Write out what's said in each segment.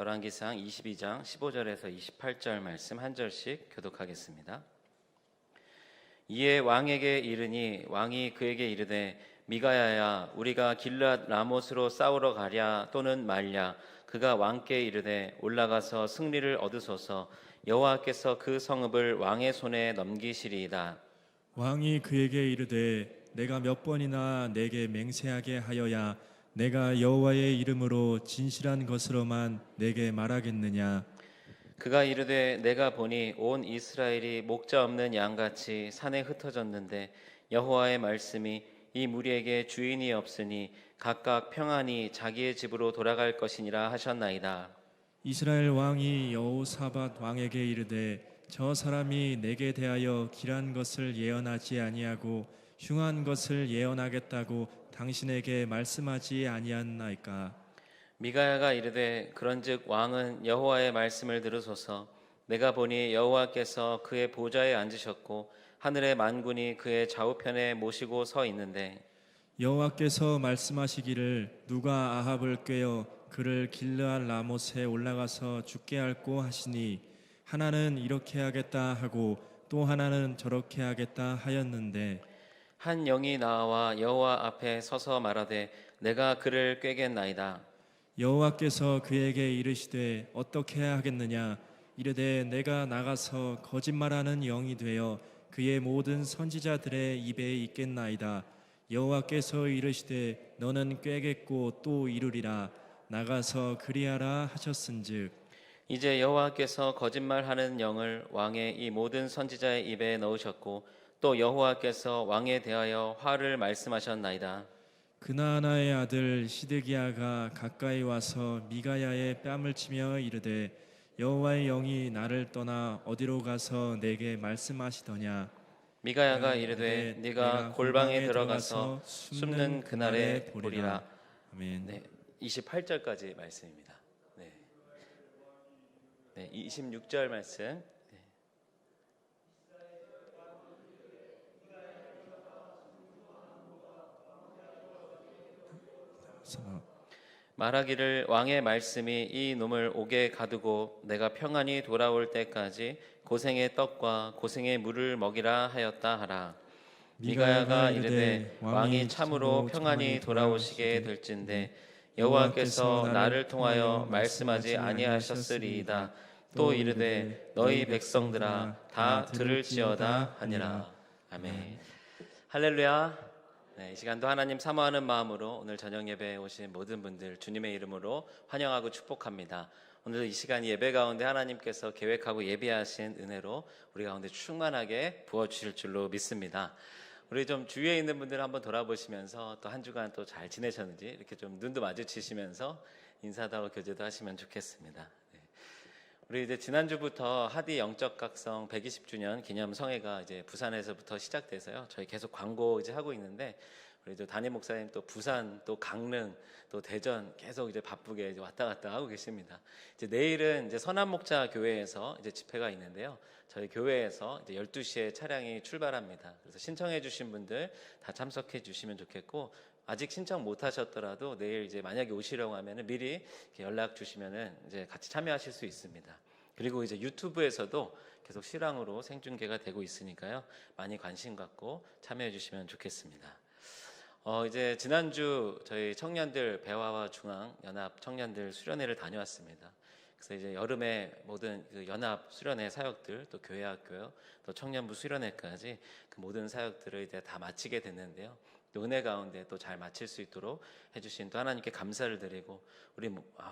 열왕기상 22장 15절에서 28절 말씀 한 절씩 교독하겠습니다. 이에 왕에게 이르니 왕이 그에게 이르되 미가야야 우리가 길앗 라못으로 싸우러 가랴 또는 말랴. 그가 왕께 이르되 올라가서 승리를 얻으소서. 여호와께서 그 성읍을 왕의 손에 넘기시리이다. 왕이 그에게 이르되 내가 몇 번이나 내게 맹세하게 하여야 내가 여호와의 이름으로 진실한 것으로만 내게 말하겠느냐. 그가 이르되 내가 보니 온 이스라엘이 목자 없는 양같이 산에 흩어졌는데 여호와의 말씀이 이 무리에게 주인이 없으니 각각 평안히 자기의 집으로 돌아갈 것이니라 하셨나이다. 이스라엘 왕이 여호사밧 왕에게 이르되 저 사람이 내게 대하여 길한 것을 예언하지 아니하고 흉한 것을 예언하겠다고 당신에게 말씀하지 아니하나이까. 미가야가 이르되 그런즉 왕은 여호와의 말씀을 들으소서. 내가 보니 여호와께서 그의 보좌에 앉으셨고 하늘의 만군이 그의 좌우편에 모시고 서 있는데 여호와께서 말씀하시기를 누가 아합을 꾀어 그를 길르앗 라못에 올라가서 죽게 할꼬 하시니 하나는 이렇게 하겠다 하고 또 하나는 저렇게 하겠다 하였는데 한 영이 나와 여호와 앞에 서서 말하되 내가 그를 꾀겠나이다. 여호와께서 그에게 이르시되 어떻게 하겠느냐. 이르되 내가 나가서 거짓말하는 영이 되어 그의 모든 선지자들의 입에 있겠나이다. 여호와께서 이르시되 너는 꾀겠고 또 이루리라. 나가서 그리하라 하셨은즉 이제 여호와께서 거짓말하는 영을 왕의 이 모든 선지자의 입에 넣으셨고 또 여호와께서 왕에 대하여 화를 말씀하셨나이다. 그나아나의 아들 시드기야가 가까이 와서 미가야의 뺨을 치며 이르되 여호와의 영이 나를 떠나 어디로 가서 내게 말씀하시더냐. 미가야가 이르되 네가 골방에 들어가서 숨는 그날에 보리라. 아멘. 네, 28절까지 말씀입니다. 네, 26절 말씀. 말하기를 왕의 말씀이 이 놈을 옥에 가두고 내가 평안히 돌아올 때까지 고생의 떡과 고생의 물을 먹이라 하였다 하라. 미가야가 이르되 왕이 참으로 평안히 돌아오시게 될진데 여호와께서 나를 통하여 말씀하지 아니하셨으리이다. 또 이르되 너희 백성들아 다 들을지어다 하니라. 아멘. 할렐루야. 이 시간도 하나님 사모하는 마음으로 오늘 저녁 예배에 오신 모든 분들 주님의 이름으로 환영하고 축복합니다. 오늘 이 시간 예배 가운데 하나님께서 계획하고 예비하신 은혜로 우리 가운데 충만하게 부어주실 줄로 믿습니다. 우리 좀 주위에 있는 분들 한번 돌아보시면서 또 한 주간 또 잘 지내셨는지 이렇게 좀 눈도 마주치시면서 인사도 하고 교제도 하시면 좋겠습니다. 우리 이제 지난주부터 하디 영적 각성 120주년 기념 성회가 이제 부산에서부터 시작돼서요. 저희 계속 광고 이제 하고 있는데 우리 또 담임 목사님 또 부산 또 강릉 또 대전 계속 이제 바쁘게 이제 왔다 갔다 하고 계십니다. 이제 내일은 이제 선한목자 교회에서 이제 집회가 있는데요. 저희 교회에서 이제 12시에 차량이 출발합니다. 그래서 신청해 주신 분들 다 참석해 주시면 좋겠고 아직 신청 못 하셨더라도 내일 이제 만약에 오시려고 하면은 미리 연락 주시면은 이제 같이 참여하실 수 있습니다. 그리고 이제 유튜브에서도 계속 실황으로 생중계가 되고 있으니까요. 많이 관심 갖고 참여해 주시면 좋겠습니다. 이제 지난주 저희 청년들 배화와 중앙 연합 청년들 수련회를 다녀왔습니다. 그래서 이제 여름에 모든 그 연합 수련회 사역들 또 교회 학교요 또 청년부 수련회까지 그 모든 사역들을 이제 다 마치게 됐는데요. 또 은혜 가운데 또 잘 마칠 수 있도록 해주신 또 하나님께 감사를 드리고 우리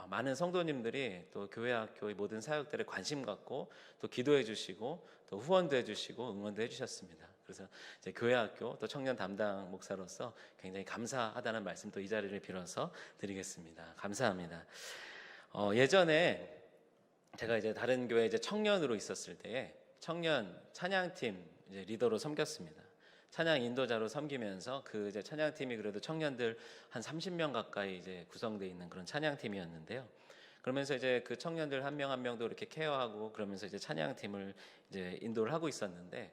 많은 성도님들이 또 교회 학교의 모든 사역들에 관심 갖고 또 기도해 주시고 또 후원도 해주시고 응원도 해주셨습니다. 그래서 이제 교회 학교 또 청년 담당 목사로서 굉장히 감사하다는 말씀 또 이 자리를 빌어서 드리겠습니다. 감사합니다. 예전에 제가 이제 다른 교회 이제 청년으로 있었을 때에 청년 찬양팀 이제 리더로 섬겼습니다. 찬양 인도자로 섬기면서 그 이제 찬양팀이 그래도 청년들 한 30명 가까이 이제 구성되어 있는 그런 찬양팀이었는데요. 그러면서 이제 그 청년들 한 명 한 명도 이렇게 케어하고 그러면서 이제 찬양팀을 이제 인도를 하고 있었는데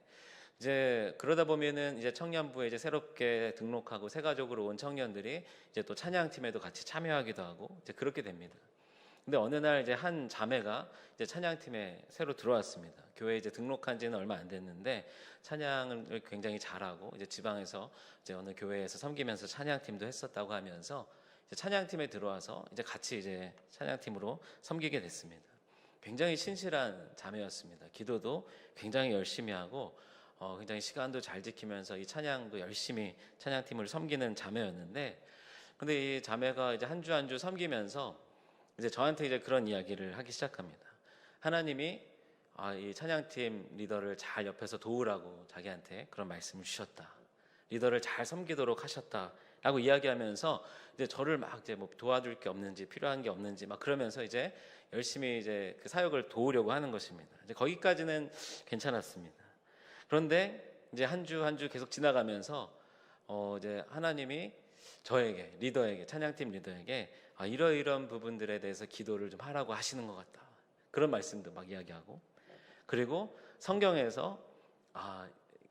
이제 그러다 보면은 이제 청년부에 이제 새롭게 등록하고 새 가족으로 온 청년들이 이제 또 찬양팀에도 같이 참여하기도 하고 이제 그렇게 됩니다. 근데 어느 날 이제 한 자매가 이제 찬양팀에 새로 들어왔습니다. 교회에 이제 등록한 지는 얼마 안 됐는데 찬양을 굉장히 잘하고 이제 지방에서 이제 어느 교회에서 섬기면서 찬양팀도 했었다고 하면서 이제 찬양팀에 들어와서 이제 같이 이제 찬양팀으로 섬기게 됐습니다. 굉장히 신실한 자매였습니다. 기도도 굉장히 열심히 하고 굉장히 시간도 잘 지키면서 이 찬양도 열심히 찬양팀을 섬기는 자매였는데, 근데 이 자매가 이제 한 주 한 주 섬기면서 이제 저한테 이제 그런 이야기를 하기 시작합니다. 하나님이 이 찬양팀 리더를 잘 옆에서 도우라고 자기한테 그런 말씀을 주셨다. 리더를 잘 섬기도록 하셨다라고 이야기하면서 이제 저를 막 이제 뭐 도와줄 게 없는지 필요한 게 없는지 막 그러면서 이제 열심히 이제 그 사역을 도우려고 하는 것입니다. 이제 거기까지는 괜찮았습니다. 그런데 이제 한 주 한 주 계속 지나가면서 이제 하나님이 저에게 리더에게 찬양팀 리더에게 이러이러한 부분들에 대해서 기도를 좀 하라고 하시는 것 같다. 그런 말씀도 막 이야기하고, 그리고 성경에서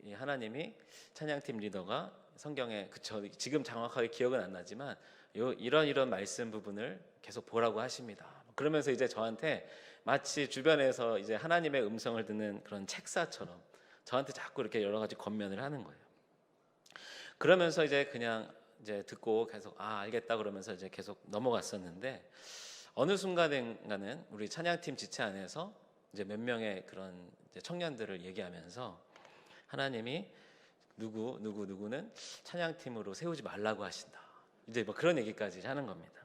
이 하나님이 찬양팀 리더가 성경에 지금 정확하게 기억은 안 나지만 이런 말씀 부분을 계속 보라고 하십니다. 그러면서 이제 저한테 마치 주변에서 이제 하나님의 음성을 듣는 그런 책사처럼 저한테 자꾸 이렇게 여러 가지 권면을 하는 거예요. 그러면서 이제 그냥 이제 듣고 계속 알겠다 그러면서 이제 계속 넘어갔었는데, 어느 순간에는 우리 찬양팀 지체 안에서 이제 몇 명의 그런 이제 청년들을 얘기하면서 하나님이 누구는 찬양팀으로 세우지 말라고 하신다. 이제 뭐 그런 얘기까지 하는 겁니다.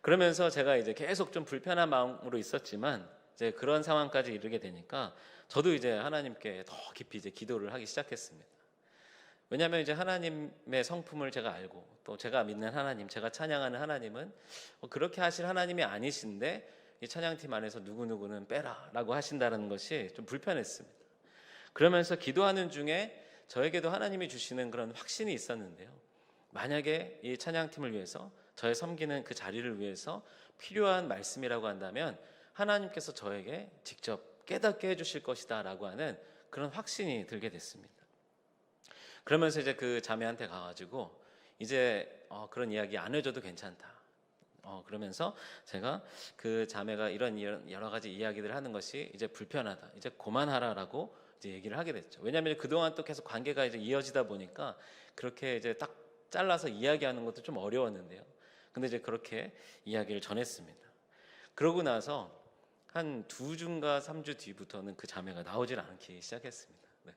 그러면서 제가 이제 계속 좀 불편한 마음으로 있었지만 이제 그런 상황까지 이르게 되니까 저도 이제 하나님께 더 깊이 이제 기도를 하기 시작했습니다. 왜냐하면 이제 하나님의 성품을 제가 알고 또 제가 믿는 하나님, 제가 찬양하는 하나님은 그렇게 하실 하나님이 아니신데 이 찬양팀 안에서 누구는 빼라라고 하신다는 것이 좀 불편했습니다. 그러면서 기도하는 중에 저에게도 하나님이 주시는 그런 확신이 있었는데요. 만약에 이 찬양팀을 위해서 저의 섬기는 그 자리를 위해서 필요한 말씀이라고 한다면 하나님께서 저에게 직접 깨닫게 해주실 것이다 라고 하는 그런 확신이 들게 됐습니다. 그러면서 이제 그 자매한테 가가지고 이제 그런 이야기 안 해줘도 괜찮다. 그러면서 제가 그 자매가 이런 여러 가지 이야기들을 하는 것이 이제 불편하다. 이제 그만하라라고 이제 얘기를 하게 됐죠. 왜냐하면 그동안 또 계속 관계가 이제 이어지다 보니까 그렇게 이제 딱 잘라서 이야기하는 것도 좀 어려웠는데요. 근데 이제 그렇게 이야기를 전했습니다. 그러고 나서 한 2주인가 3주 뒤부터는 그 자매가 나오질 않기 시작했습니다. 네.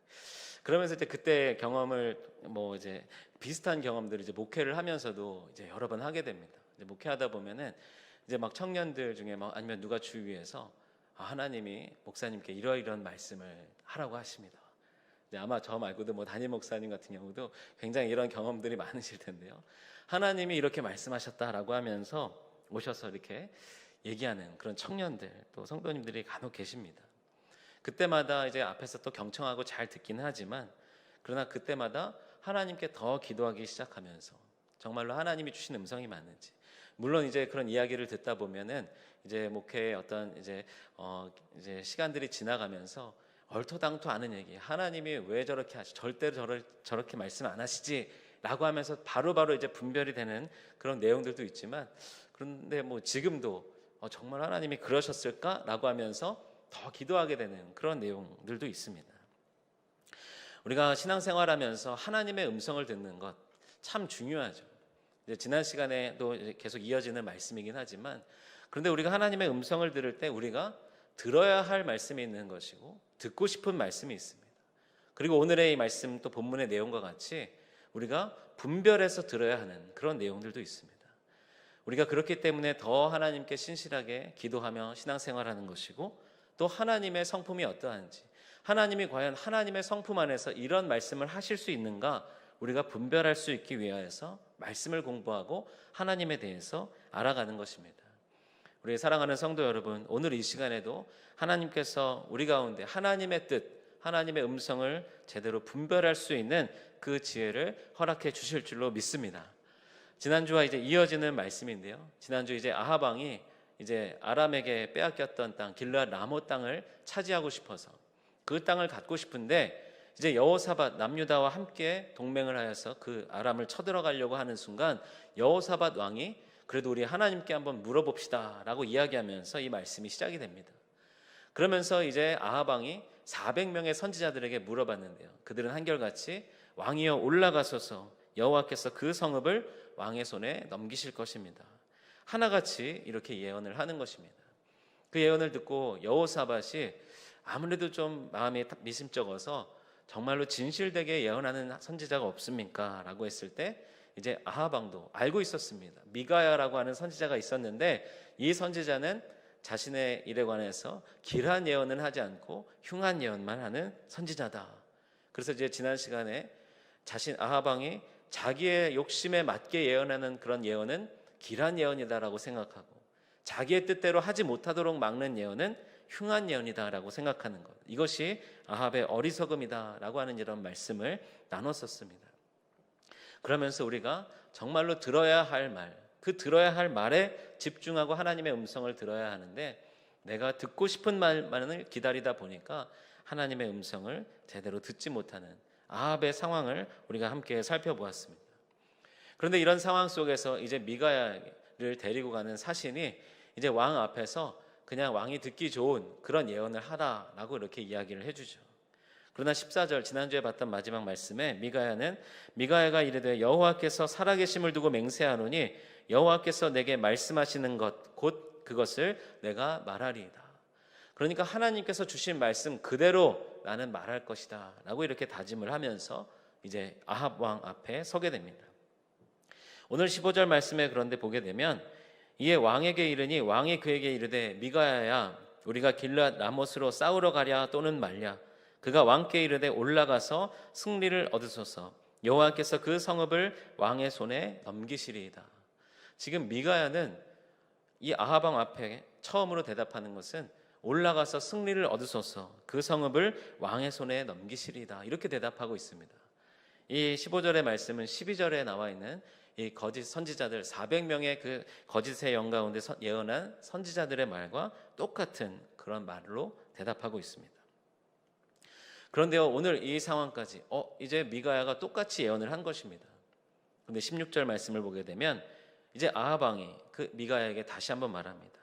그러면서 이제 그때 경험을 뭐 이제 비슷한 경험들을 이제 목회를 하면서도 이제 여러 번 하게 됩니다. 이제 목회하다 보면은 이제 막 청년들 중에 막 아니면 누가 주위에서 하나님이 목사님께 이러이러한 말씀을 하라고 하십니다. 아마 저 말고도 뭐 담임 목사님 같은 경우도 굉장히 이런 경험들이 많으실 텐데요. 하나님이 이렇게 말씀하셨다라고 하면서 오셔서 이렇게 얘기하는 그런 청년들 또 성도님들이 간혹 계십니다. 그때마다 이제 앞에서 또 경청하고 잘 듣기는 하지만 그러나 그때마다 하나님께 더 기도하기 시작하면서 정말로 하나님이 주신 음성이 맞는지, 물론 이제 그런 이야기를 듣다 보면은 이제 목회의 어떤 이제 시간들이 지나가면서 얼토당토 않은 얘기, 하나님이 왜 저렇게 절대로 저렇게 말씀 안 하시지라고 하면서 바로바로 이제 분별이 되는 그런 내용들도 있지만, 그런데 뭐 지금도 정말 하나님이 그러셨을까라고 하면서 더 기도하게 되는 그런 내용들도 있습니다. 우리가 신앙생활하면서 하나님의 음성을 듣는 것 참 중요하죠. 이제 지난 시간에도 계속 이어지는 말씀이긴 하지만, 그런데 우리가 하나님의 음성을 들을 때 우리가 들어야 할 말씀이 있는 것이고 듣고 싶은 말씀이 있습니다. 그리고 오늘의 이 말씀 또 본문의 내용과 같이 우리가 분별해서 들어야 하는 그런 내용들도 있습니다. 우리가 그렇기 때문에 더 하나님께 신실하게 기도하며 신앙생활하는 것이고, 또 하나님의 성품이 어떠한지, 하나님이 과연 하나님의 성품 안에서 이런 말씀을 하실 수 있는가 우리가 분별할 수 있기 위하여서 말씀을 공부하고 하나님에 대해서 알아가는 것입니다. 우리 사랑하는 성도 여러분, 오늘 이 시간에도 하나님께서 우리 가운데 하나님의 뜻, 하나님의 음성을 제대로 분별할 수 있는 그 지혜를 허락해 주실 줄로 믿습니다. 지난주와 이제 이어지는 말씀인데요. 지난주 이제 아합 왕이 이제 아람에게 빼앗겼던 땅 길르앗 라못 땅을 차지하고 싶어서 그 땅을 갖고 싶은데, 이제 여호사밧 남유다와 함께 동맹을 하여서 그 아람을 쳐들어가려고 하는 순간 여호사밧 왕이 그래도 우리 하나님께 한번 물어봅시다 라고 이야기하면서 이 말씀이 시작이 됩니다. 그러면서 이제 아합 왕이 400명의 선지자들에게 물어봤는데요, 그들은 한결같이 왕이여 올라가소서 여호와께서 그 성읍을 왕의 손에 넘기실 것입니다, 하나같이 이렇게 예언을 하는 것입니다. 그 예언을 듣고 여호사밧이 아무래도 좀 마음이 미심쩍어서 정말로 진실되게 예언하는 선지자가 없습니까? 라고 했을 때 이제 아합 왕도 알고 있었습니다. 미가야라고 하는 선지자가 있었는데 이 선지자는 자신의 일에 관해서 길한 예언은 하지 않고 흉한 예언만 하는 선지자다. 그래서 이제 지난 시간에 아합 왕이 자기의 욕심에 맞게 예언하는 그런 예언은 길한 예언이다라고 생각하고 자기의 뜻대로 하지 못하도록 막는 예언은 흉한 예언이다라고 생각하는 것, 이것이 아합의 어리석음이다라고 하는 이런 말씀을 나눴었습니다. 그러면서 우리가 정말로 들어야 할 말, 그 들어야 할 말에 집중하고 하나님의 음성을 들어야 하는데 내가 듣고 싶은 말만을 기다리다 보니까 하나님의 음성을 제대로 듣지 못하는 아합의 상황을 우리가 함께 살펴보았습니다. 그런데 이런 상황 속에서 이제 미가야를 데리고 가는 사신이 이제 왕 앞에서 그냥 왕이 듣기 좋은 그런 예언을 하라라고 이렇게 이야기를 해주죠. 그러나 14절 지난주에 봤던 마지막 말씀에 미가야가 이르되 여호와께서 살아계심을 두고 맹세하노니 여호와께서 내게 말씀하시는 것 곧 그것을 내가 말하리이다. 그러니까 하나님께서 주신 말씀 그대로 나는 말할 것이다 라고 이렇게 다짐을 하면서 이제 아합 왕 앞에 서게 됩니다. 오늘 15절 말씀에 그런데 보게 되면 이에 왕에게 이르니 왕이 그에게 이르되 미가야야 우리가 길르앗 라못으로 싸우러 가랴 또는 말랴. 그가 왕께 이르되 올라가서 승리를 얻으소서 여호와께서 그 성읍을 왕의 손에 넘기시리이다. 지금 미가야는 이 아합 왕 앞에 처음으로 대답하는 것은 올라가서 승리를 얻으소서 그 성읍을 왕의 손에 넘기시리이다 이렇게 대답하고 있습니다. 이 15절의 말씀은 12절에 나와 있는 이 거짓 선지자들 400명의 그 거짓의 영 가운데 예언한 선지자들의 말과 똑같은 그런 말로 대답하고 있습니다. 그런데요, 오늘 이 상황까지 이제 미가야가 똑같이 예언을 한 것입니다. 그런데 16절 말씀을 보게 되면 이제 아합 왕이 그 미가야에게 다시 한번 말합니다.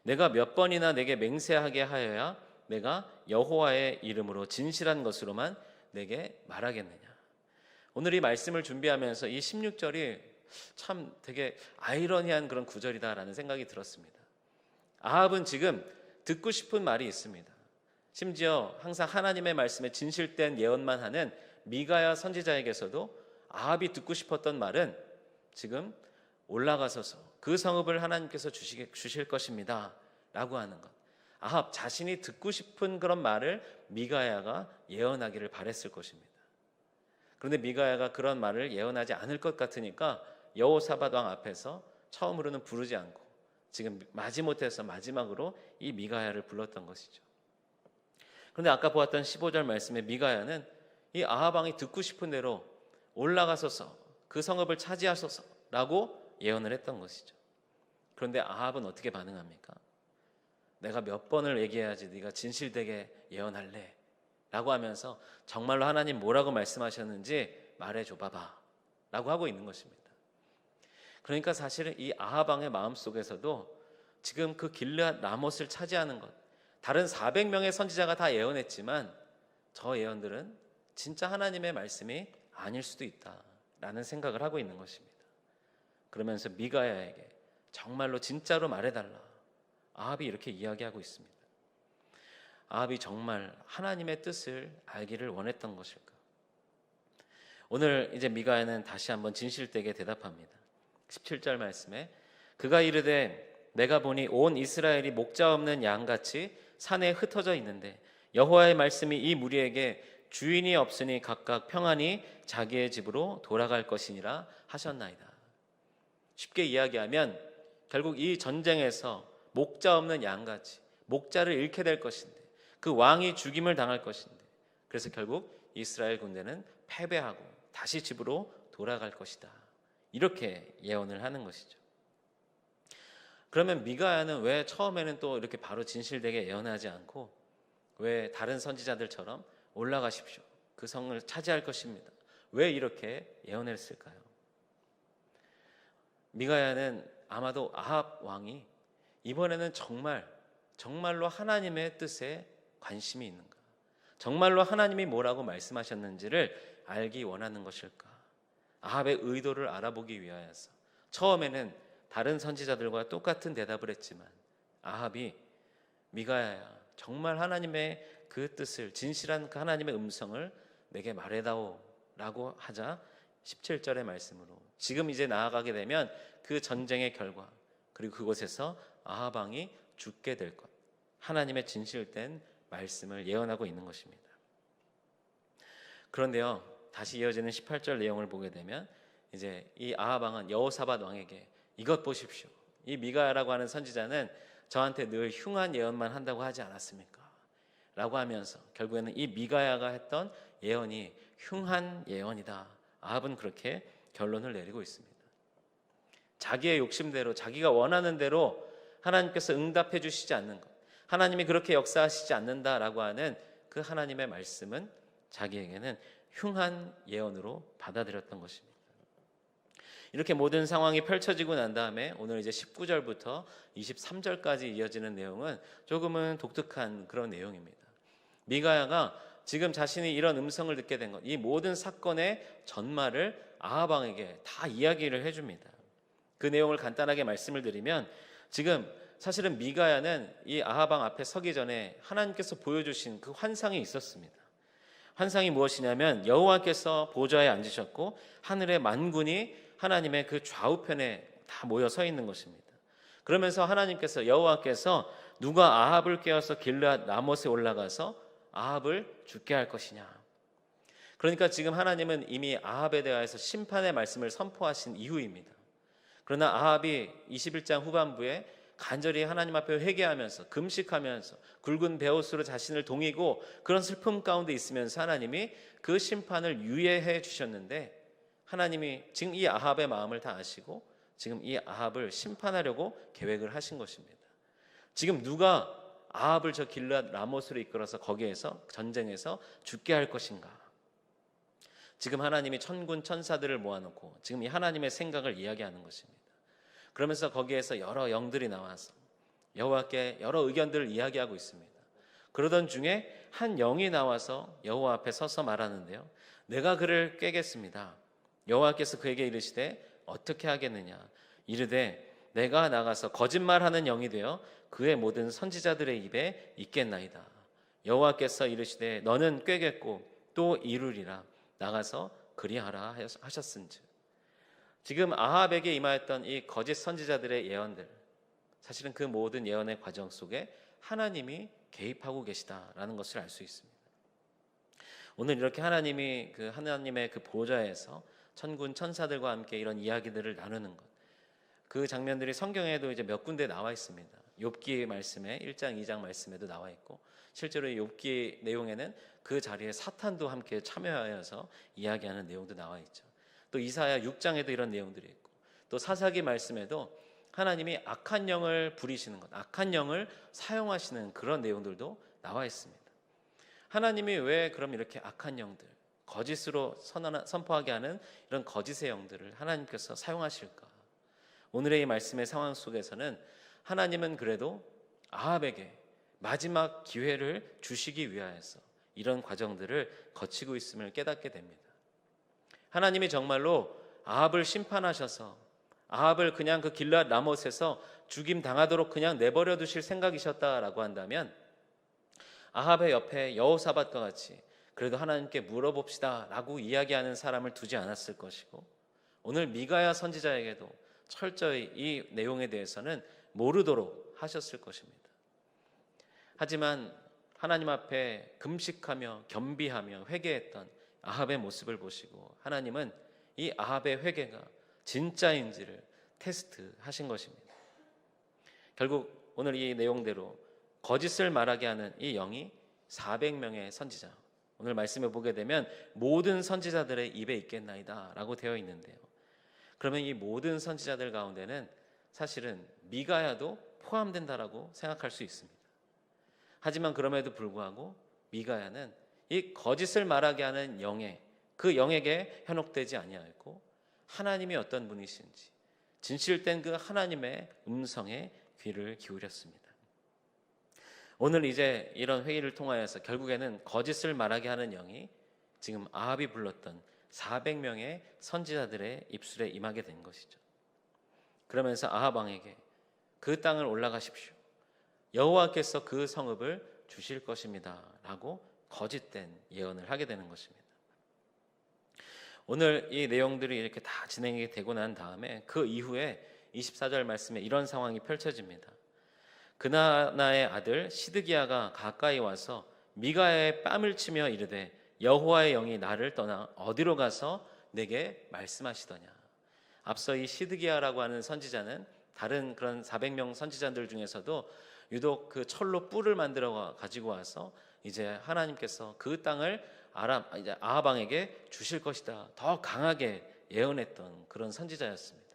내가 몇 번이나 내게 맹세하게 하여야 내가 여호와의 이름으로 진실한 것으로만 내게 말하겠느냐. 오늘 이 말씀을 준비하면서 이 16절이 참 되게 아이러니한 그런 구절이다라는 생각이 들었습니다. 아합은 지금 듣고 싶은 말이 있습니다. 심지어 항상 하나님의 말씀에 진실된 예언만 하는 미가야 선지자에게서도 아합이 듣고 싶었던 말은 지금 올라가서서 그 성읍을 하나님께서 주실 것입니다 라고 하는 것. 아합 자신이 듣고 싶은 그런 말을 미가야가 예언하기를 바랬을 것입니다. 그런데 미가야가 그런 말을 예언하지 않을 것 같으니까 여호사밧 왕 앞에서 처음으로는 부르지 않고 지금 마지못해서 마지막으로 이 미가야를 불렀던 것이죠. 그런데 아까 보았던 15절 말씀에 미가야는 이 아합 왕이 듣고 싶은 대로 올라가소서 그 성읍을 차지하소서라고 예언을 했던 것이죠. 그런데 아합은 어떻게 반응합니까? 내가 몇 번을 얘기해야지 네가 진실되게 예언할래 라고 하면서 정말로 하나님 뭐라고 말씀하셨는지 말해줘 봐봐 라고 하고 있는 것입니다. 그러니까 사실은 이 아합 왕의 마음속에서도 지금 그 길르앗 라못을 차지하는 것, 다른 400명의 선지자가 다 예언했지만 저 예언들은 진짜 하나님의 말씀이 아닐 수도 있다라는 생각을 하고 있는 것입니다. 그러면서 미가야에게 정말로 진짜로 말해달라, 아합이 이렇게 이야기하고 있습니다. 아합이 정말 하나님의 뜻을 알기를 원했던 것일까? 오늘 이제 미가야는 다시 한번 진실되게 대답합니다. 17절 말씀에 그가 이르되 내가 보니 온 이스라엘이 목자 없는 양같이 산에 흩어져 있는데 여호와의 말씀이 이 무리에게 주인이 없으니 각각 평안히 자기의 집으로 돌아갈 것이니라 하셨나이다. 쉽게 이야기하면 결국 이 전쟁에서 목자 없는 양같이 목자를 잃게 될 것인데 그 왕이 죽임을 당할 것인데 그래서 결국 이스라엘 군대는 패배하고 다시 집으로 돌아갈 것이다. 이렇게 예언을 하는 것이죠. 그러면 미가야는 왜 처음에는 또 이렇게 바로 진실되게 예언하지 않고 왜 다른 선지자들처럼 올라가십시오, 그 성을 차지할 것입니다, 왜 이렇게 예언했을까요? 미가야는 아마도 아합 왕이 이번에는 정말로 하나님의 뜻에 관심이 있는가, 정말로 하나님이 뭐라고 말씀하셨는지를 알기 원하는 것일까. 아합의 의도를 알아보기 위하여서 처음에는 다른 선지자들과 똑같은 대답을 했지만 아합이 미가야야, 정말 하나님의 그 뜻을, 진실한 그 하나님의 음성을 내게 말해다오 라고 하자 17절의 말씀으로 지금 이제 나아가게 되면 그 전쟁의 결과, 그리고 그곳에서 아합 왕이 죽게 될 것, 하나님의 진실된 말씀을 예언하고 있는 것입니다. 그런데요, 다시 이어지는 18절 내용을 보게 되면 이제 이 아합 왕은 여호사밧 왕에게 이것 보십시오, 이 미가야라고 하는 선지자는 저한테 늘 흉한 예언만 한다고 하지 않았습니까? 라고 하면서 결국에는 이 미가야가 했던 예언이 흉한 예언이다. 아합은 그렇게 결론을 내리고 있습니다. 자기의 욕심대로, 자기가 원하는 대로 하나님께서 응답해 주시지 않는 것, 하나님이 그렇게 역사하시지 않는다라고 하는 그 하나님의 말씀은 자기에게는 흉한 예언으로 받아들였던 것입니다. 이렇게 모든 상황이 펼쳐지고 난 다음에 오늘 이제 19절부터 23절까지 이어지는 내용은 조금은 독특한 그런 내용입니다. 미가야가 지금 자신이 이런 음성을 듣게 된 것, 이 모든 사건의 전말을 아합 왕에게 다 이야기를 해줍니다. 그 내용을 간단하게 말씀을 드리면, 지금 사실은 미가야는 이 아합 왕 앞에 서기 전에 하나님께서 보여주신 그 환상이 있었습니다. 환상이 무엇이냐면 여호와께서 보좌에 앉으셨고 하늘의 만군이 하나님의 그 좌우편에 다 모여 서 있는 것입니다. 그러면서 하나님께서, 여호와께서 누가 아합을 깨워서 길르앗 라못에 올라가서 아합을 죽게 할 것이냐. 그러니까 지금 하나님은 이미 아합에 대하여서 심판의 말씀을 선포하신 이후입니다. 그러나 아합이 21장 후반부에 간절히 하나님 앞에 회개하면서 금식하면서 굵은 베옷으로 자신을 동이고 그런 슬픔 가운데 있으면서 하나님이 그 심판을 유예해 주셨는데, 하나님이 지금 이 아합의 마음을 다 아시고 지금 이 아합을 심판하려고 계획을 하신 것입니다. 지금 누가 아합을 저 길르앗 라못으로 이끌어서 거기에서 전쟁에서 죽게 할 것인가. 지금 하나님이 천군 천사들을 모아놓고 지금 이 하나님의 생각을 이야기하는 것입니다. 그러면서 거기에서 여러 영들이 나와서 여호와께 여러 의견들을 이야기하고 있습니다. 그러던 중에 한 영이 나와서 여호와 앞에 서서 말하는데요, 내가 그를 꿰겠습니다. 여호와께서 그에게 이르시되 어떻게 하겠느냐. 이르되 내가 나가서 거짓말하는 영이 되어 그의 모든 선지자들의 입에 있겠나이다. 여호와께서 이르시되 너는 꿰겠고 또 이루리라. 나가서 그리하라 하셨은즉. 지금 아합에게 임하였던 이 거짓 선지자들의 예언들, 사실은 그 모든 예언의 과정 속에 하나님이 개입하고 계시다라는 것을 알 수 있습니다. 오늘 이렇게 하나님이 하나님의 그 보좌에서 천군 천사들과 함께 이런 이야기들을 나누는 것, 그 장면들이 성경에도 이제 몇 군데 나와 있습니다. 욥기 말씀에 1장 2장 말씀에도 나와 있고, 실제로 이 욥기 내용에는 그 자리에 사탄도 함께 참여하여서 이야기하는 내용도 나와 있죠. 또 이사야 6장에도 이런 내용들이 있고, 또 사사기 말씀에도 하나님이 악한 영을 부리시는 것, 악한 영을 사용하시는 그런 내용들도 나와 있습니다. 하나님이 왜 그럼 이렇게 악한 영들, 거짓으로 선포하게 하는 이런 거짓의 영들을 하나님께서 사용하실까? 오늘의 이 말씀의 상황 속에서는 하나님은 그래도 아합에게 마지막 기회를 주시기 위하여서 이런 과정들을 거치고 있음을 깨닫게 됩니다. 하나님이 정말로 아합을 심판하셔서 아합을 그냥 그 길르앗 라못에서 죽임 당하도록 그냥 내버려 두실 생각이셨다라고 한다면, 아합의 옆에 여호사밧과 같이 그래도 하나님께 물어봅시다 라고 이야기하는 사람을 두지 않았을 것이고, 오늘 미가야 선지자에게도 철저히 이 내용에 대해서는 모르도록 하셨을 것입니다. 하지만 하나님 앞에 금식하며 겸비하며 회개했던 아합의 모습을 보시고 하나님은 이 아합의 회개가 진짜인지를 테스트하신 것입니다. 결국 오늘 이 내용대로 거짓을 말하게 하는 이 영이 400명의 선지자, 오늘 말씀에 보게 되면 모든 선지자들의 입에 있겠나이다 라고 되어 있는데요, 그러면 이 모든 선지자들 가운데는 사실은 미가야도 포함된다라고 생각할 수 있습니다. 하지만 그럼에도 불구하고 미가야는 이 거짓을 말하게 하는 영에, 그 영에게 현혹되지 아니하였고 하나님이 어떤 분이신지, 진실된 그 하나님의 음성에 귀를 기울였습니다. 오늘 이제 이런 회의를 통하여서 결국에는 거짓을 말하게 하는 영이 지금 아합이 불렀던 400명의 선지자들의 입술에 임하게 된 것이죠. 그러면서 아합 왕에게 그 땅을 올라가십시오. 여호와께서 그 성읍을 주실 것입니다. 라고 거짓된 예언을 하게 되는 것입니다. 오늘 이 내용들이 이렇게 다 진행이 되고 난 다음에 그 이후에 24절 말씀에 이런 상황이 펼쳐집니다. 그나나의 아들 시드기야가 가까이 와서 미가야의 뺨을 치며 이르되 여호와의 영이 나를 떠나 어디로 가서 내게 말씀하시더냐. 앞서 이 시드기야라고 하는 선지자는 다른 그런 400명 선지자들 중에서도 유독 그 철로 뿔을 만들어 가지고 와서 이제 하나님께서 그 땅을 이제 아합 왕에게 주실 것이다, 더 강하게 예언했던 그런 선지자였습니다.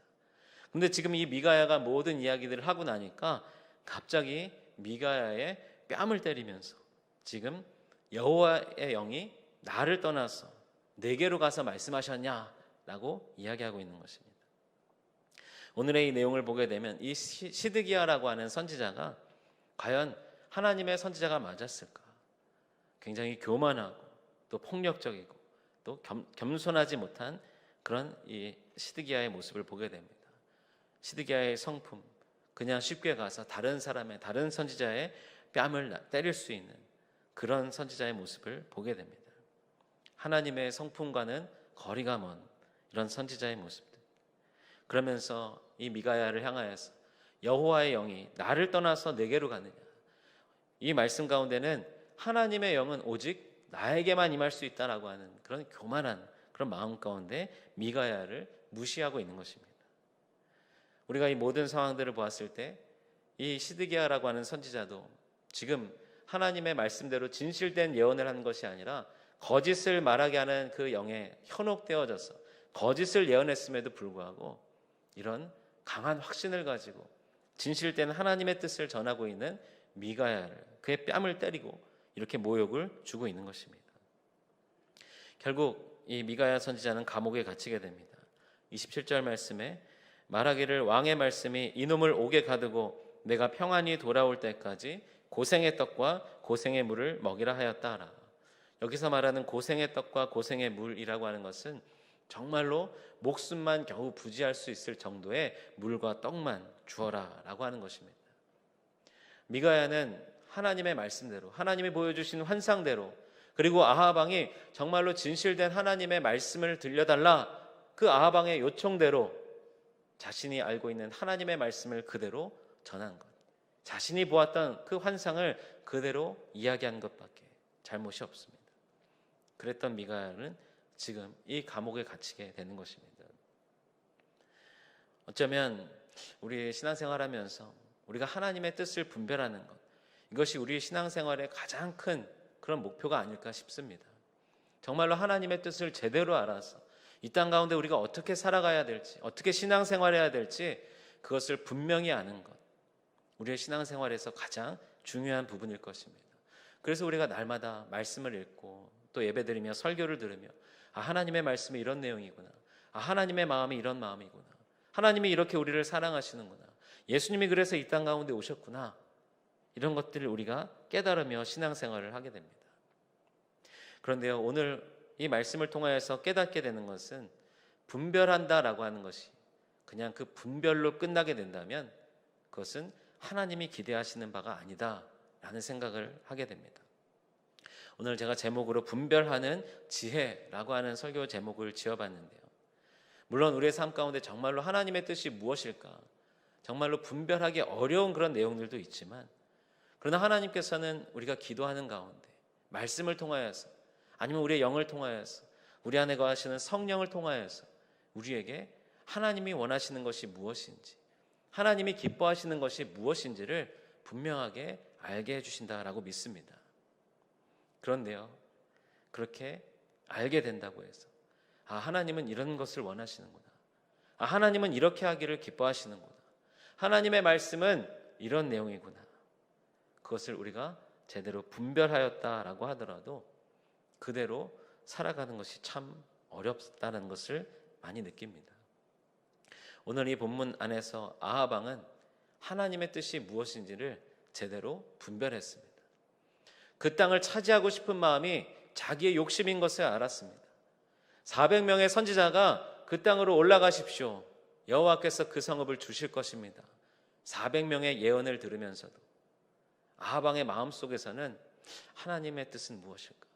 근데 지금 이 미가야가 모든 이야기들을 하고 나니까 갑자기 미가야의 뺨을 때리면서 지금 여호와의 영이 나를 떠나서 내게로 가서 말씀하셨냐라고 이야기하고 있는 것입니다. 오늘의 이 내용을 보게 되면 이 시드기야라고 하는 선지자가 과연 하나님의 선지자가 맞았을까? 굉장히 교만하고 또 폭력적이고 또 겸손하지 못한 그런 이 시드기야의 모습을 보게 됩니다. 시드기야의 성품, 그냥 쉽게 가서 다른 선지자의 뺨을 때릴 수 있는 그런 선지자의 모습을 보게 됩니다. 하나님의 성품과는 거리가 먼 이런 선지자의 모습들. 그러면서 이 미가야를 향하여서 여호와의 영이 나를 떠나서 내게로 가느냐. 이 말씀 가운데는 하나님의 영은 오직 나에게만 임할 수 있다라고 하는 그런 교만한 그런 마음 가운데 미가야를 무시하고 있는 것입니다. 우리가 이 모든 상황들을 보았을 때 이 시드기야라고 하는 선지자도 지금 하나님의 말씀대로 진실된 예언을 한 것이 아니라 거짓을 말하게 하는 그 영에 현혹되어져서 거짓을 예언했음에도 불구하고 이런 강한 확신을 가지고 진실된 하나님의 뜻을 전하고 있는 미가야를, 그의 뺨을 때리고 이렇게 모욕을 주고 있는 것입니다. 결국 이 미가야 선지자는 감옥에 갇히게 됩니다. 27절 말씀에 말하기를 왕의 말씀이 이놈을 옥에 가두고 내가 평안히 돌아올 때까지 고생의 떡과 고생의 물을 먹이라 하였다 하라. 여기서 말하는 고생의 떡과 고생의 물이라고 하는 것은 정말로 목숨만 겨우 부지할 수 있을 정도의 물과 떡만 주어라 라고 하는 것입니다. 미가야는 하나님의 말씀대로, 하나님이 보여주신 환상대로, 그리고 아합 왕이 정말로 진실된 하나님의 말씀을 들려달라, 그 아합 왕의 요청대로 자신이 알고 있는 하나님의 말씀을 그대로 전한 것, 자신이 보았던 그 환상을 그대로 이야기한 것밖에 잘못이 없습니다. 그랬던 미가야는 지금 이 감옥에 갇히게 되는 것입니다. 어쩌면 우리 신앙생활하면서 우리가 하나님의 뜻을 분별하는 것, 이것이 우리 신앙생활의 가장 큰 그런 목표가 아닐까 싶습니다. 정말로 하나님의 뜻을 제대로 알아서 이 땅 가운데 우리가 어떻게 살아가야 될지, 어떻게 신앙생활해야 될지 그것을 분명히 아는 것, 우리의 신앙생활에서 가장 중요한 부분일 것입니다. 그래서 우리가 날마다 말씀을 읽고 또 예배드리며 설교를 들으며 하나님의 말씀이 이런 내용이구나, 하나님의 마음이 이런 마음이구나, 하나님이 이렇게 우리를 사랑하시는구나, 예수님이 그래서 이 땅 가운데 오셨구나, 이런 것들을 우리가 깨달으며 신앙생활을 하게 됩니다. 그런데요, 오늘 이 말씀을 통하여서 깨닫게 되는 것은 분별한다라고 하는 것이 그냥 그 분별로 끝나게 된다면 그것은 하나님이 기대하시는 바가 아니다라는 생각을 하게 됩니다. 오늘 제가 제목으로 분별하는 지혜라고 하는 설교 제목을 지어봤는데요. 물론 우리의 삶 가운데 정말로 하나님의 뜻이 무엇일까, 정말로 분별하기 어려운 그런 내용들도 있지만, 그러나 하나님께서는 우리가 기도하는 가운데 말씀을 통하여서, 아니면 우리의 영을 통하여서, 우리 안에 거하시는 성령을 통하여서 우리에게 하나님이 원하시는 것이 무엇인지, 하나님이 기뻐하시는 것이 무엇인지를 분명하게 알게 해주신다라고 믿습니다. 그런데요, 그렇게 알게 된다고 해서 하나님은 이런 것을 원하시는구나, 하나님은 이렇게 하기를 기뻐하시는구나, 하나님의 말씀은 이런 내용이구나, 그것을 우리가 제대로 분별하였다라고 하더라도 그대로 살아가는 것이 참 어렵다는 것을 많이 느낍니다. 오늘 이 본문 안에서 아합 왕은 하나님의 뜻이 무엇인지를 제대로 분별했습니다. 그 땅을 차지하고 싶은 마음이 자기의 욕심인 것을 알았습니다. 400명의 선지자가 그 땅으로 올라가십시오. 여호와께서 그 성읍을 주실 것입니다. 400명의 예언을 들으면서도 아합 왕의 마음속에서는 하나님의 뜻은 무엇일까?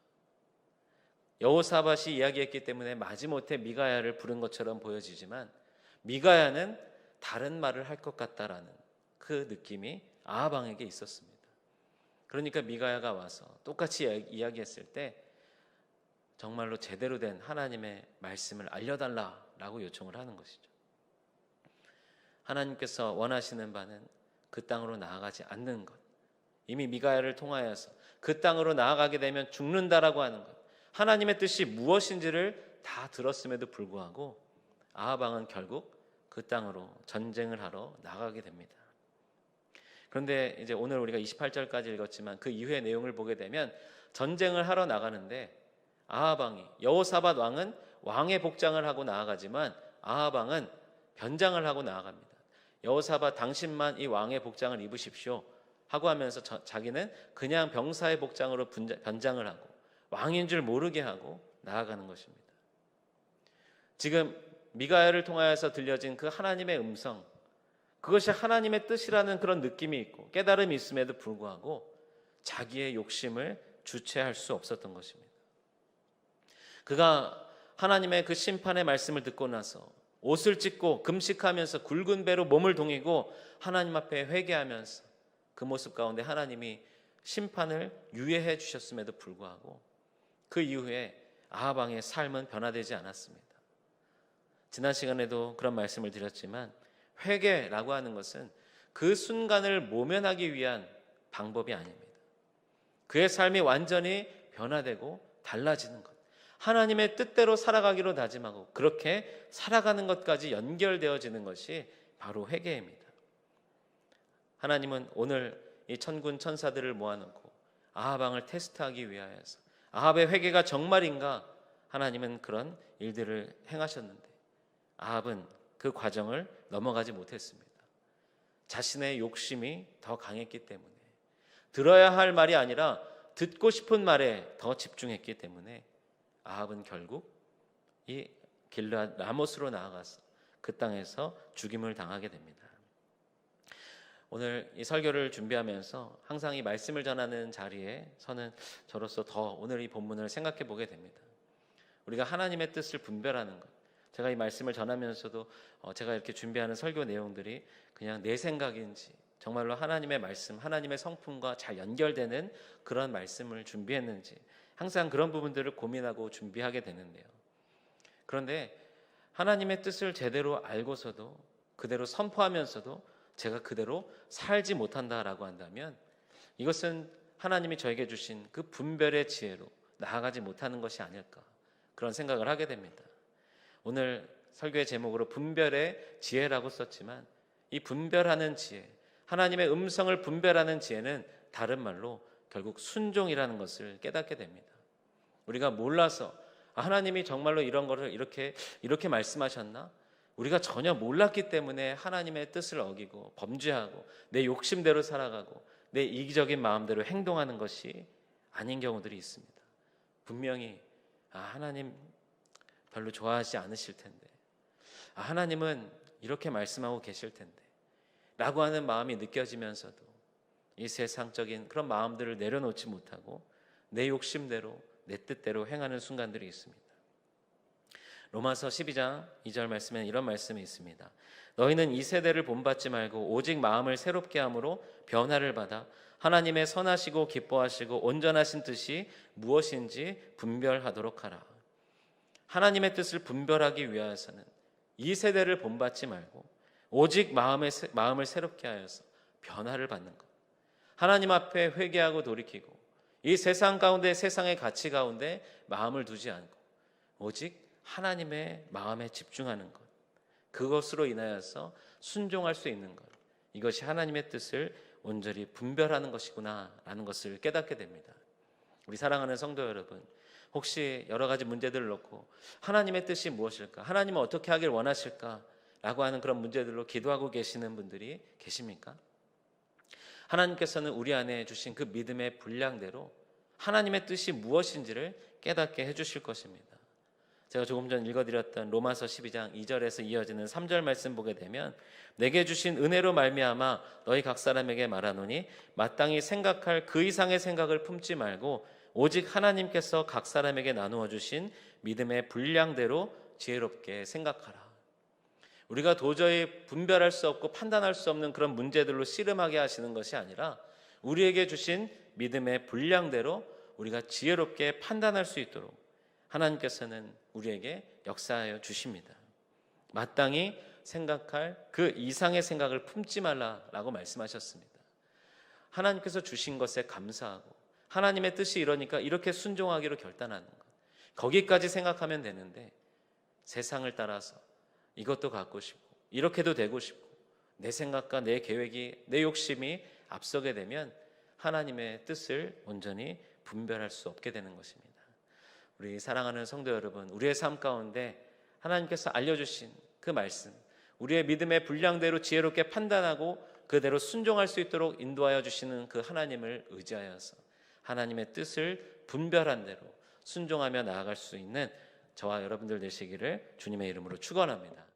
여호사밧이 이야기했기 때문에 마지못해 미가야를 부른 것처럼 보여지지만 미가야는 다른 말을 할 것 같다라는 그 느낌이 아합 왕에게 있었습니다. 그러니까 미가야가 와서 똑같이 이야기했을 때 정말로 제대로 된 하나님의 말씀을 알려달라라고 요청을 하는 것이죠. 하나님께서 원하시는 바는 그 땅으로 나아가지 않는 것, 이미 미가야를 통하여서 그 땅으로 나아가게 되면 죽는다라고 하는 것, 하나님의 뜻이 무엇인지를 다 들었음에도 불구하고 아합 왕은 결국 그 땅으로 전쟁을 하러 나가게 됩니다. 그런데 이제 오늘 우리가 28절까지 읽었지만 그 이후의 내용을 보게 되면 전쟁을 하러 나가는데 아합 왕이, 여호사밧 왕은 왕의 복장을 하고 나아가지만 아합 왕은 변장을 하고 나아갑니다. 여호사밧 당신만 이 왕의 복장을 입으십시오 하고 하면서 자기는 그냥 병사의 복장으로 변장을 하고 왕인 줄 모르게 하고 나아가는 것입니다. 지금 미가야를 통하여서 들려진 그 하나님의 음성, 그것이 하나님의 뜻이라는 그런 느낌이 있고 깨달음이 있음에도 불구하고 자기의 욕심을 주체할 수 없었던 것입니다. 그가 하나님의 그 심판의 말씀을 듣고 나서 옷을 찢고 금식하면서 굵은 배로 몸을 동이고 하나님 앞에 회개하면서 그 모습 가운데 하나님이 심판을 유예해 주셨음에도 불구하고 그 이후에 아합 왕의 삶은 변화되지 않았습니다. 지난 시간에도 그런 말씀을 드렸지만 회개라고 하는 것은 그 순간을 모면하기 위한 방법이 아닙니다. 그의 삶이 완전히 변화되고 달라지는 것, 하나님의 뜻대로 살아가기로 다짐하고 그렇게 살아가는 것까지 연결되어지는 것이 바로 회개입니다. 하나님은 오늘 이 천군 천사들을 모아놓고 아합 왕을 테스트하기 위하여서 아합의 회개가 정말인가 하나님은 그런 일들을 행하셨는데 아합은 그 과정을 넘어가지 못했습니다. 자신의 욕심이 더 강했기 때문에 들어야 할 말이 아니라 듣고 싶은 말에 더 집중했기 때문에 아합은 결국 이 길르앗 라못으로 나아가서 그 땅에서 죽임을 당하게 됩니다. 오늘 이 설교를 준비하면서 항상 이 말씀을 전하는 자리에 서는 저로서 더 오늘 이 본문을 생각해 보게 됩니다. 우리가 하나님의 뜻을 분별하는 것, 제가 이 말씀을 전하면서도 제가 이렇게 준비하는 설교 내용들이 그냥 내 생각인지 정말로 하나님의 말씀, 하나님의 성품과 잘 연결되는 그런 말씀을 준비했는지 항상 그런 부분들을 고민하고 준비하게 되는데요. 그런데 하나님의 뜻을 제대로 알고서도 그대로 선포하면서도 제가 그대로 살지 못한다라고 한다면 이것은 하나님이 저에게 주신 그 분별의 지혜로 나아가지 못하는 것이 아닐까 그런 생각을 하게 됩니다. 오늘 설교의 제목으로 분별의 지혜라고 썼지만 이 분별하는 지혜, 하나님의 음성을 분별하는 지혜는 다른 말로 결국 순종이라는 것을 깨닫게 됩니다. 우리가 몰라서 하나님이 정말로 이런 거를 이렇게 말씀하셨나? 우리가 전혀 몰랐기 때문에 하나님의 뜻을 어기고 범죄하고 내 욕심대로 살아가고 내 이기적인 마음대로 행동하는 것이 아닌 경우들이 있습니다. 분명히 하나님 별로 좋아하지 않으실 텐데 하나님은 이렇게 말씀하고 계실 텐데 라고 하는 마음이 느껴지면서도 이 세상적인 그런 마음들을 내려놓지 못하고 내 욕심대로 내 뜻대로 행하는 순간들이 있습니다. 로마서 12장 2절 말씀에는 이런 말씀이 있습니다. 너희는 이 세대를 본받지 말고 오직 마음을 새롭게 함으로 변화를 받아 하나님의 선하시고 기뻐하시고 온전하신 뜻이 무엇인지 분별하도록 하라. 하나님의 뜻을 분별하기 위해서는 이 세대를 본받지 말고 오직 마음을 새롭게 하여서 변화를 받는 것, 하나님 앞에 회개하고 돌이키고 이 세상 가운데 세상의 가치 가운데 마음을 두지 않고 오직 하나님의 마음에 집중하는 것, 그것으로 인하여서 순종할 수 있는 것, 이것이 하나님의 뜻을 온전히 분별하는 것이구나 라는 것을 깨닫게 됩니다. 우리 사랑하는 성도 여러분, 혹시 여러 가지 문제들을 놓고 하나님의 뜻이 무엇일까? 하나님은 어떻게 하길 원하실까? 라고 하는 그런 문제들로 기도하고 계시는 분들이 계십니까? 하나님께서는 우리 안에 주신 그 믿음의 분량대로 하나님의 뜻이 무엇인지를 깨닫게 해주실 것입니다. 제가 조금 전 읽어드렸던 로마서 12장 2절에서 이어지는 3절 말씀 보게 되면 내게 주신 은혜로 말미암아 너희 각 사람에게 말하노니 마땅히 생각할 그 이상의 생각을 품지 말고 오직 하나님께서 각 사람에게 나누어 주신 믿음의 분량대로 지혜롭게 생각하라. 우리가 도저히 분별할 수 없고 판단할 수 없는 그런 문제들로 씨름하게 하시는 것이 아니라 우리에게 주신 믿음의 분량대로 우리가 지혜롭게 판단할 수 있도록 하나님께서는 우리에게 역사하여 주십니다. 마땅히 생각할 그 이상의 생각을 품지 말라라고 말씀하셨습니다. 하나님께서 주신 것에 감사하고 하나님의 뜻이 이러니까 이렇게 순종하기로 결단하는 것, 거기까지 생각하면 되는데 세상을 따라서 이것도 갖고 싶고 이렇게도 되고 싶고 내 생각과 내 계획이 내 욕심이 앞서게 되면 하나님의 뜻을 온전히 분별할 수 없게 되는 것입니다. 우리 사랑하는 성도 여러분, 우리의 삶 가운데 하나님께서 알려주신 그 말씀, 우리의 믿음의 분량대로 지혜롭게 판단하고 그대로 순종할 수 있도록 인도하여 주시는 그 하나님을 의지하여서 하나님의 뜻을 분별한 대로 순종하며 나아갈 수 있는 저와 여러분들 되시기를 주님의 이름으로 축원합니다.